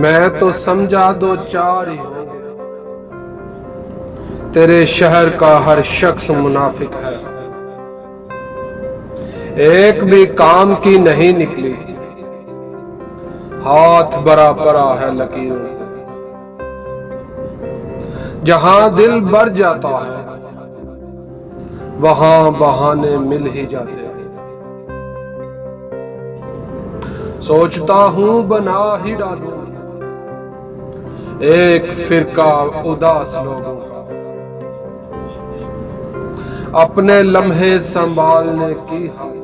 मैं तो समझा दो चार ही होंगे, तेरे शहर का हर शख्स मुनाफिक है। एक भी काम की नहीं निकली, हाथ भरा पड़ा है लकीरों से। जहां दिल भर जाता है वहां बहाने मिल ही जाते हैं। सोचता हूं बना ही डालूं एक फिरका उदास लोगों का, अपने लम्हे संभालने की हाथ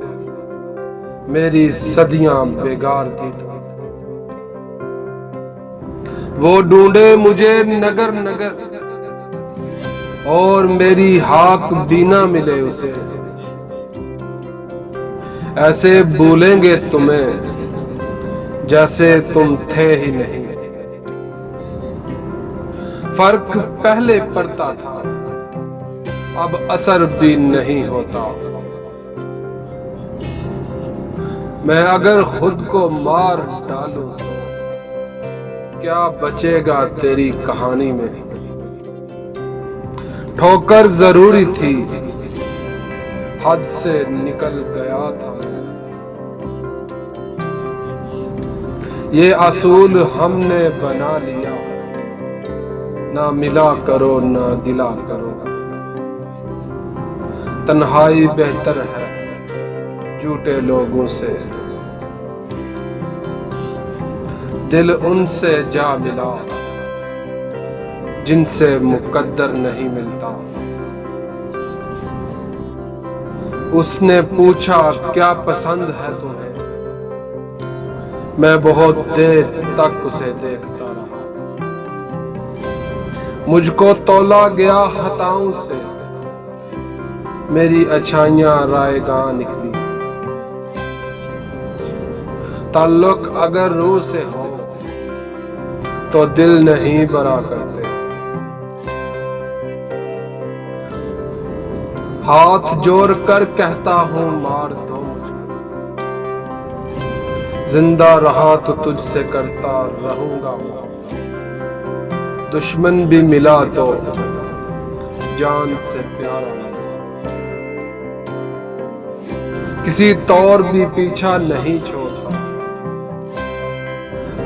मेरी सदियां बेगार दी तो। वो ढूंढे मुझे नगर नगर और मेरी हाक भी ना मिले उसे। ऐसे भूलेंगे तुम्हें जैसे तुम थे ही नहीं। फर्क पहले पड़ता था, अब असर भी नहीं होता। मैं अगर खुद को मार डालूं तो क्या बचेगा तेरी कहानी में। ठोकर जरूरी थी, हद से निकल गया था मैं। ये असूल हमने बना लिया, ना मिला करो ना गिला करो। तन्हाई बेहतर है झूठे लोगों से, दिल उनसे जा मिला जिनसे मुकद्दर नहीं मिलता। उसने पूछा क्या पसंद है तुम्हें, मैं बहुत देर तक उसे देखता रहा। मुझको तौला गया खताओं से, मेरी अच्छाइयां रायगां निकली। ताल्लुक अगर रूह से हो तो दिल नहीं बरा करते। हाथ जोड़ कर कहता हूं मार दो मुझे, जिंदा रहा तो तुझसे करता रहूंगा। दुश्मन भी मिला तो जान से प्यारा लगा। किसी तौर भी पीछा नहीं छोड़ता,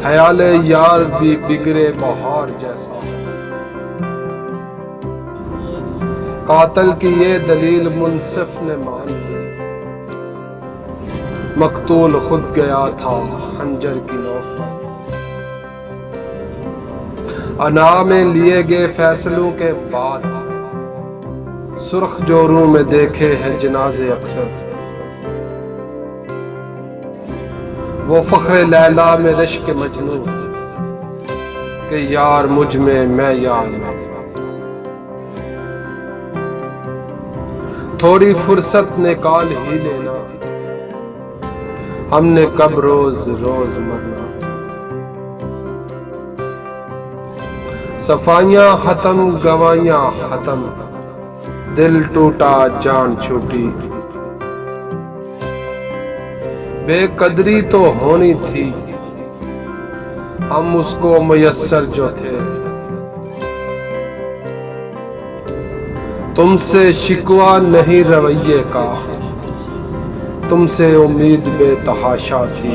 ख्याले यार भी बिगड़े बहार जैसा है। कातिल की ये दलील मुंसिफ ने मान ली, मकतूल खुद गया था खंजर की नोक पर। अना में लिए गए फैसलों के बाद सुर्ख जोरों में देखे हैं जनाजे अक्सर। वो फख्रे लैला में रिश्क मजनू के यार मुझ में मैं यार में। थोड़ी फुर्सत निकाल ही लेना, हमने कब रोज रोज मरना। सफाइयां खत्म गवाइयां खत्म, दिल टूटा जान छूटी। बेकदरी तो होनी थी, हम उसको मुयस्सर जो थे। तुमसे शिकवा नहीं रवैये का, तुमसे उम्मीद बेतहाशा थी।